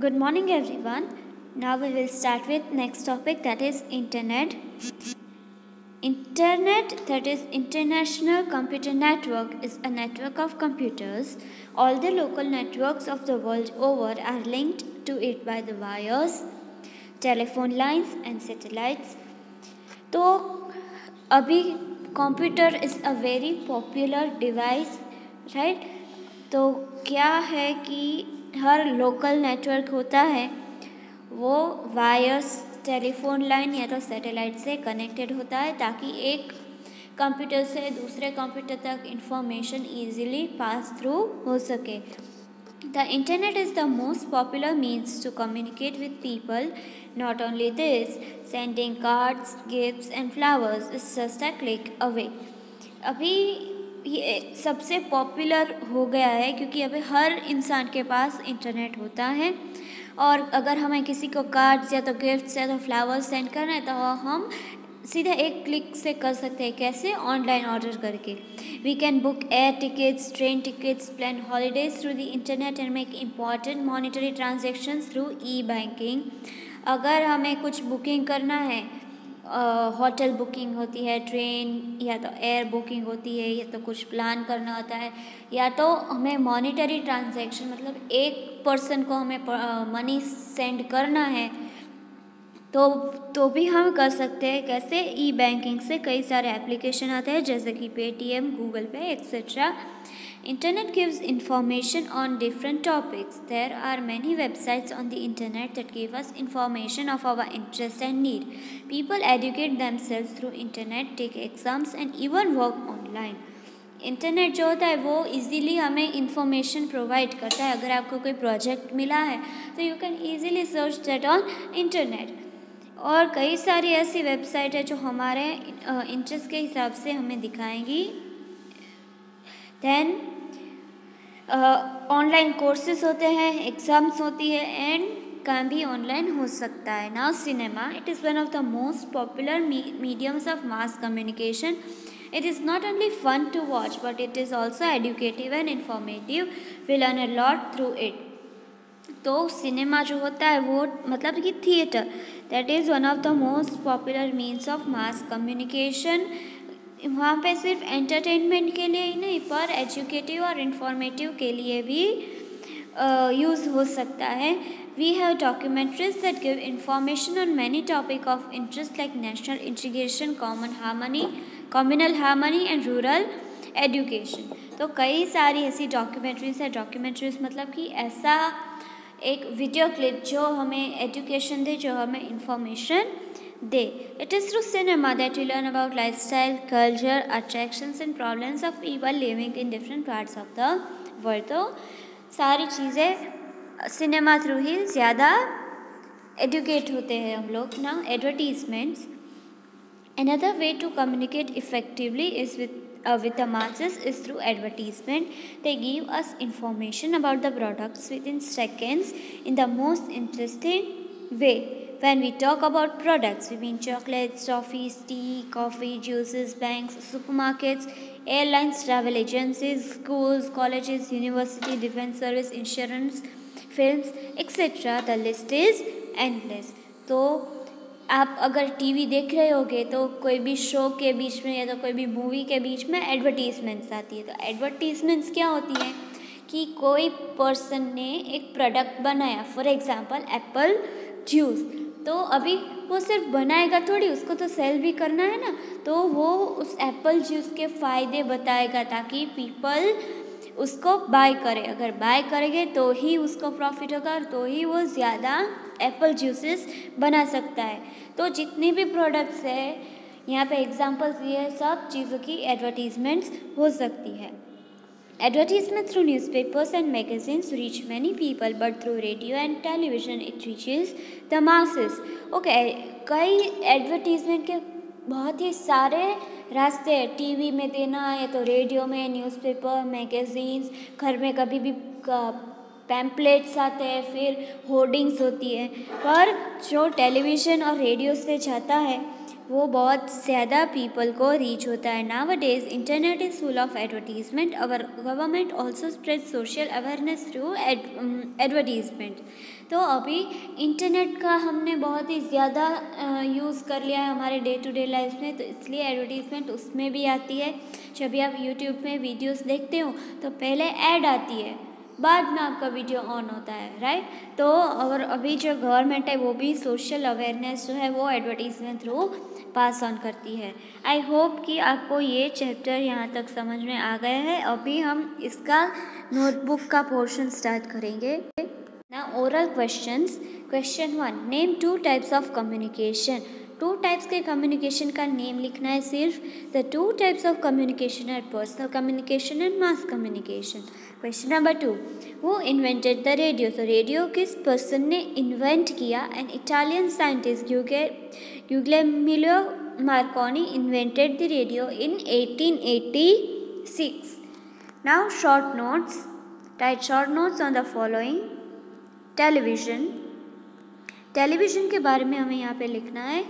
Good morning everyone. Now we will start with next topic, that is internet. Internet, that is International Computer Network, is a network of computers. All the local networks of the world over are linked to it by the wires, telephone lines and satellites. तो अभी computer is a very popular device, right. तो क्या है कि हर local network होता है वो wires, telephone line या तो सैटेलाइट से कनेक्टेड होता है ताकि एक कंप्यूटर से दूसरे कंप्यूटर तक इंफॉर्मेशन ईजिली पास थ्रू हो सके। The internet is the most popular means to communicate with people. Not only this, sending cards, gifts and flowers is just a click away. अभी ये सबसे पॉपुलर हो गया है क्योंकि अभी हर इंसान के पास इंटरनेट होता है और अगर हमें किसी को कार्ड्स या तो गिफ्ट्स या तो फ्लावर्स सेंड करना है तो हम सीधा एक क्लिक से कर सकते हैं। कैसे? ऑनलाइन ऑर्डर करके। We can book air tickets, train tickets, plan holidays through the internet and make important monetary transactions through e banking. अगर हमें कुछ बुकिंग करना है, होटल बुकिंग होती है, ट्रेन या तो एयर बुकिंग होती है, या तो कुछ प्लान करना होता है, या तो हमें मॉनिटरी ट्रांजैक्शन मतलब एक पर्सन को हमें मनी सेंड करना है तो भी हम कर सकते हैं। कैसे? ई बैंकिंग से। कई सारे एप्लीकेशन आते हैं जैसे कि पेटीएम, गूगल पे etcetera. Internet gives information on different topics. There are many websites on the internet that give us information of our interest and need. People educate themselves through internet, take exams and even work online. Internet जो होता है वो easily हमें information provide करता है। अगर आपको कोई प्रोजेक्ट मिला है तो you can easily search that on internet. और कई सारी ऐसी वेबसाइट है जो हमारे इंटरेस्ट के हिसाब से हमें दिखाएंगी। देन ऑनलाइन कोर्सेज होते हैं, एग्ज़ाम्स होती है एंड काम भी ऑनलाइन हो सकता है। Now cinema, it is one of the most popular mediums of mass communication. It is not only fun to watch but it is also educative and informative. We learn a lot through it. तो cinema जो होता है वो मतलब कि theatre, that is one of the most popular means of mass communication. वहाँ पे सिर्फ एंटरटेनमेंट के लिए ही नहीं पर एजुकेटिव और इंफॉर्मेटिव के लिए भी यूज़ हो सकता है। We have documentaries that give information on many topics of interest like national integration, communal harmony and rural education. तो कई सारी ऐसी डॉक्यूमेंट्रीज है। डॉक्यूमेंट्रीज मतलब कि ऐसा एक वीडियो क्लिप जो हमें एजुकेशन दे, जो हमें information they. It is through cinema that we learn about lifestyle, culture, attractions and problems of people living in different parts of the world. तो सारी चीज़ें सिनेमा थ्रू ही ज़्यादा एडुकेट होते हैं हम लोग ना। Advertisements, another way to communicate effectively is with the masses is through advertisement. They give us information about the products within seconds in the most interesting way. When we talk about products, we mean chocolates, toffees, tea, coffee, juices, banks, supermarkets, airlines, travel agencies, schools, colleges, university, defense service, insurance, films etcetera. The list is endless. तो आप अगर TV देख रहे होगे तो कोई भी show के बीच में या तो कोई भी मूवी के बीच में एडवर्टीजमेंट्स आती है। तो एडवर्टीजमेंट्स क्या होती हैं कि कोई पर्सन ने एक प्रोडक्ट बनाया, फॉर एग्जांपल एप्पल जूस। तो अभी वो सिर्फ बनाएगा थोड़ी, उसको तो सेल भी करना है ना। तो वो उस एप्पल जूस के फ़ायदे बताएगा ताकि पीपल उसको बाय करे। अगर बाय करेंगे तो ही उसको प्रॉफिट होगा और तो ही वो ज़्यादा एप्पल जूसेस बना सकता है। तो जितने भी प्रोडक्ट्स है यहाँ पे एग्जांपल्स दिए, सब चीज़ों की एडवर्टीजमेंट्स हो सकती है। Advertisement through newspapers and magazines reach many people but through radio and television it reaches the masses. Okay, कई एडवर्टीजमेंट के बहुत ही सारे रास्ते हैं। टीवी में देना या तो रेडियो में, न्यूज़पेपर, मैगजीन्स, घर में कभी भी पैम्पलेट्स आते हैं, फिर होर्डिंग्स होती है। पर जो टेलीविज़न और रेडियो से जाता है वो बहुत ज़्यादा पीपल को रीच होता है. Now days internet is full of advertisement. Our government also spread social awareness through advertisement. तो अभी इंटरनेट का हमने बहुत ही ज़्यादा यूज़ कर लिया है हमारे डे टू डे लाइफ में, तो इसलिए एडवर्टीजमेंट उसमें भी आती है. जब भी आप यूट्यूब में वीडियोस देखते हो तो पहले ऐड आती है, बाद में आपका वीडियो ऑन होता है, राइट. तो और अभी जो गवर्नमेंट है वो भी सोशल अवेयरनेस जो है वो एडवर्टीजमेंट थ्रू पास ऑन करती है. आई होप कि आपको ये चैप्टर यहाँ तक समझ में आ गया है. अभी हम इसका नोटबुक का पोर्शन स्टार्ट करेंगे. Now oral questions. Question 1, name 2 types of communication. 2 types के कम्युनिकेशन का नेम लिखना है सिर्फ. The 2 types of communication are personal communication and mass communication. Question number 2, who invented the radio. तो रेडियो किस person ने invent किया. An Italian scientist Guglielmo Marconi invented the radio in 1886. Now short notes. Write short notes on the following. Television. Television के बारे में हमें यहाँ पे लिखना है.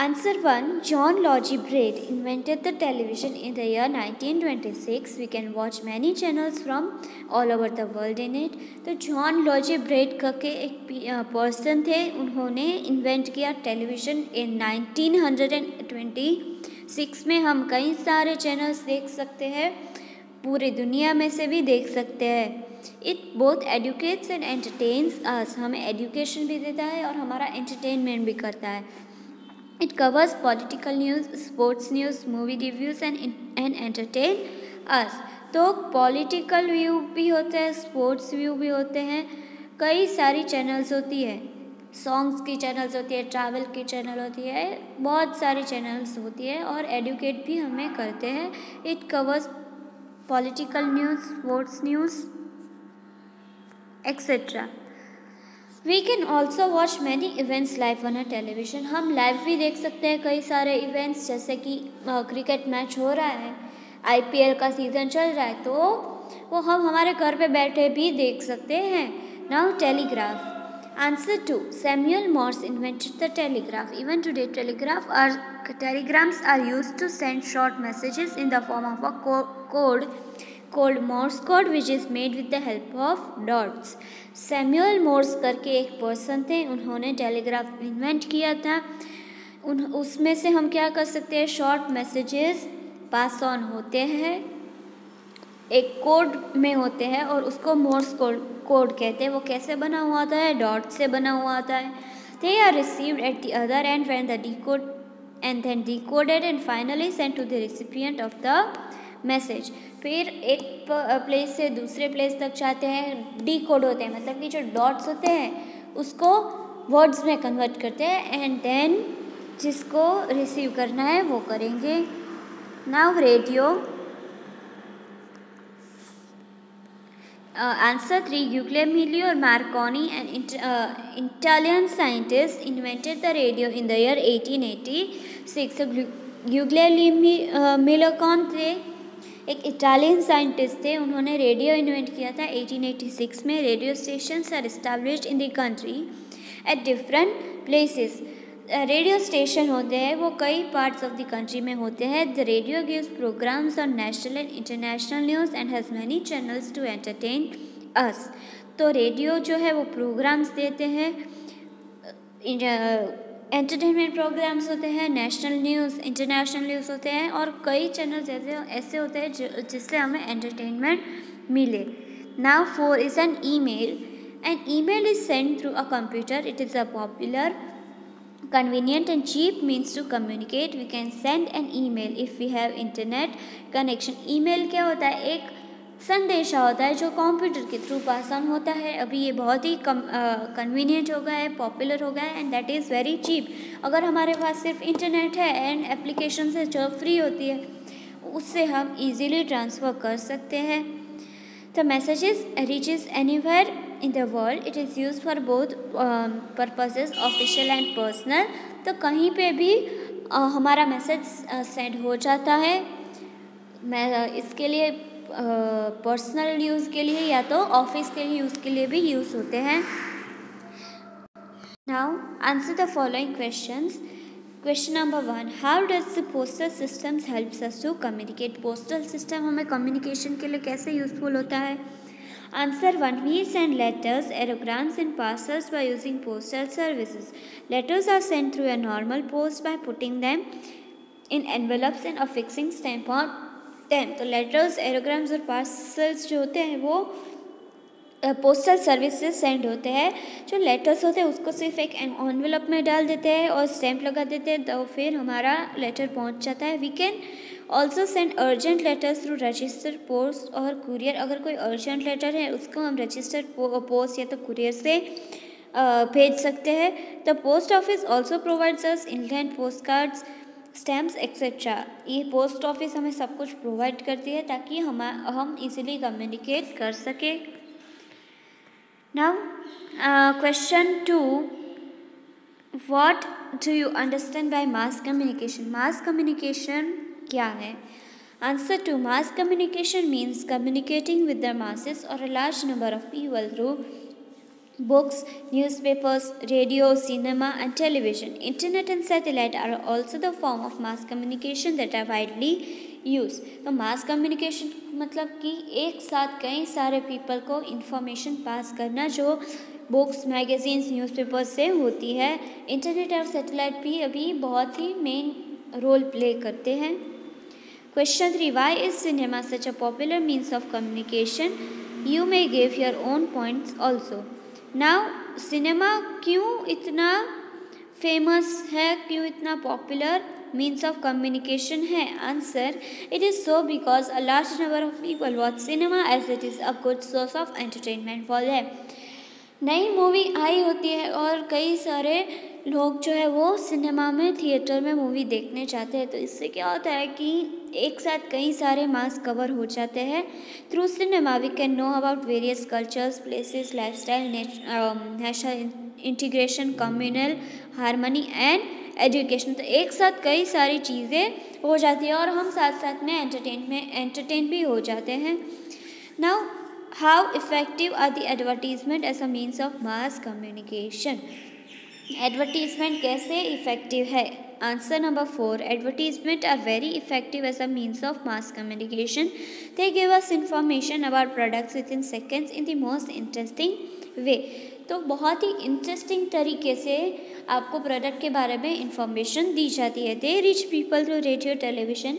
Answer 1, John Logie Baird invented the television in the year 1926. We can watch many channels from all over the world in it. तो John Logie Baird करके एक पर्सन थे, उन्होंने इन्वेंट किया टेलीविज़न इन 1926 में. हम कई सारे चैनल्स देख सकते हैं, पूरी दुनिया में से भी देख सकते हैं. It both educates and entertains us. हमें एजुकेशन भी देता है और हमारा एंटरटेनमेंट भी करता है. It covers political news, sports news, movie reviews and entertain us. तो पॉलिटिकल व्यू भी होते हैं, स्पोर्ट्स व्यू भी होते हैं, कई सारी चैनल्स होती है, सॉन्ग्स की चैनल्स होती है, ट्रैवल की चैनल होती है, बहुत सारी चैनल्स होती है और एडुकेट भी हमें करते हैं. It covers political news, sports news etcetera. We can also watch many events live on a television. हम लाइव भी देख सकते हैं कई सारे इवेंट्स, जैसे कि क्रिकेट मैच हो रहा है, IPL का सीज़न चल रहा है, तो वो हम हमारे घर पे बैठे भी देख सकते हैं. Now telegraph. Answer 2, Samuel Moore's invented the telegraph. Even today telegrams are used to send short messages in the form of a code called Morse code, which is made with the help of dots. Samuel Moore's करके एक person थे, उन्होंने telegraph invent किया था. उसमें से हम क्या कर सकते हैं, शॉर्ट मैसेजेस पास ऑन होते हैं, एक कोड में होते हैं और उसको मोर्स कोड कहते हैं. वो कैसे बना हुआ होता है, डॉट से बना हुआ होता है. They are received at the other end when the then decoded and finally sent to the recipient of the message. फिर एक प्लेस से दूसरे प्लेस तक जाते हैं, डीकोड होते हैं, मतलब कि जो डॉट्स होते हैं उसको वर्ड्स में कन्वर्ट करते हैं एंड देन जिसको रिसीव करना है वो करेंगे. Now radio. Answer 3, Guglielmo Marconi, an Italian scientist, invented the radio in the year 1886. So Guglielmo Marconi थे, एक इटालियन साइंटिस्ट थे, उन्होंने रेडियो इन्वेंट किया था 1886 में. Radio stations are established in the country at different places. Radio station होते हैं वो कई पार्ट्स ऑफ द कंट्री में होते हैं. The radio gives programmes on national and international news and has many channels to entertain us. तो radio जो है वो प्रोग्राम्स देते हैं, एंटरटेनमेंट प्रोग्राम्स होते हैं, नेशनल न्यूज़, इंटरनेशनल न्यूज़ होते हैं और कई चैनल्स ऐसे होते हैं जिससे हमें एंटरटेनमेंट मिले. Now 4 is an email. An email is send through a computer. It is a popular, convenient and cheap means to communicate. We can send an email if we have internet connection. email क्या होता है, एक संदेशा होता है जो computer के through pass on होता है. अभी ये बहुत ही कन्वीनियंट हो गया है, पॉपुलर हो गया है and that is very cheap. अगर हमारे पास सिर्फ इंटरनेट है एंड एप्लीकेशन से जो फ्री होती है उससे हम इजीली ट्रांसफ़र कर सकते हैं. The messages reaches anywhere in the world. It is used for both purposes, official and personal. तो कहीं पे भी हमारा मैसेज सेंड हो जाता है. मैं इसके लिए पर्सनल यूज़ के लिए या तो ऑफिस के यूज़ के लिए भी यूज़ होते हैं. Now answer the following questions. Question number 1, how does the postal systems helps us to communicate? Postal system हमें कम्युनिकेशन के लिए कैसे यूजफुल होता है? Answer 1, we send letters, aerograms and parcels by using postal services. Letters are sent through a normal post by putting them in envelopes and affixing stamp on them. तो letters, aerograms और parcels जो होते हैं वो postal service से send होते हैं. जो लेटर्स होते हैं उसको सिर्फ एक एनवेलप में डाल देते हैं और स्टैम्प लगा देते हैं, तो फिर हमारा लेटर पहुंच जाता है. We can also send urgent letters through registered post और कुरियर. अगर कोई अर्जेंट लेटर है उसको हम रजिस्टर्ड पोस्ट या तो कुरियर से भेज सकते हैं. The post office also provides us inland post cards, stamps etcetera. ये पोस्ट ऑफिस हमें सब कुछ प्रोवाइड करती है ताकि हम इजीली कम्युनिकेट कर सकें. Now, question 2, what do you understand by mass communication? Mass communication क्या है? Answer 2, mass communication means communicating with the masses or a large number of people through books, newspapers, radio, cinema and television. Internet and satellite are also the form of mass communication that are widely use. तो mass communication मतलब कि एक साथ कई सारे people को information pass करना जो बुक्स, मैगजीन्स, न्यूज़पेपर्स से होती है. इंटरनेट और सैटेलाइट भी अभी बहुत ही मेन रोल प्ले करते हैं. Question 3, why is cinema such a popular means of communication? You may give your own points also. Now cinema क्यों इतना फेमस है, क्यों इतना पॉपुलर means of communication है? Answer, it is so because a large number of people watch cinema as it is a good source of entertainment for them. नई movie आई होती है और कई सारे लोग जो है वो सिनेमा में, थिएटर में मूवी देखने जाते हैं. तो इससे क्या होता है कि एक साथ कई सारे मास कवर हो जाते हैं. Through cinema we can know about various cultures, places, lifestyle, national integration, communal harmony and education. तो एक साथ कई सारी चीज़ें हो जाती है और हम साथ साथ में एंटरटेन भी हो जाते हैं. Now how effective are the advertisement as a means of mass communication? Advertisement कैसे इफेक्टिव है? Answer number 4, advertisement are very effective as a means of mass communication. They give us information about products within seconds in the most interesting way. तो बहुत ही interesting तरीके से आपको product के बारे में इंफॉर्मेशन दी जाती है. They reach people through radio, television,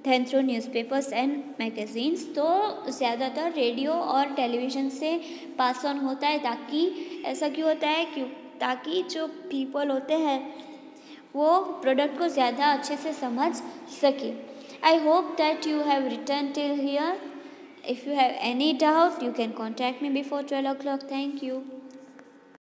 than through newspapers and magazines. तो ज़्यादातर रेडियो और टेलीविज़न से पास ऑन होता है. ताकि ऐसा क्यों होता है? ताकि जो पीपल होते हैं वो प्रोडक्ट को ज़्यादा अच्छे से समझ सके. I hope that you have return till here. If you have any doubt, you can contact me before 12 o'clock. Thank you.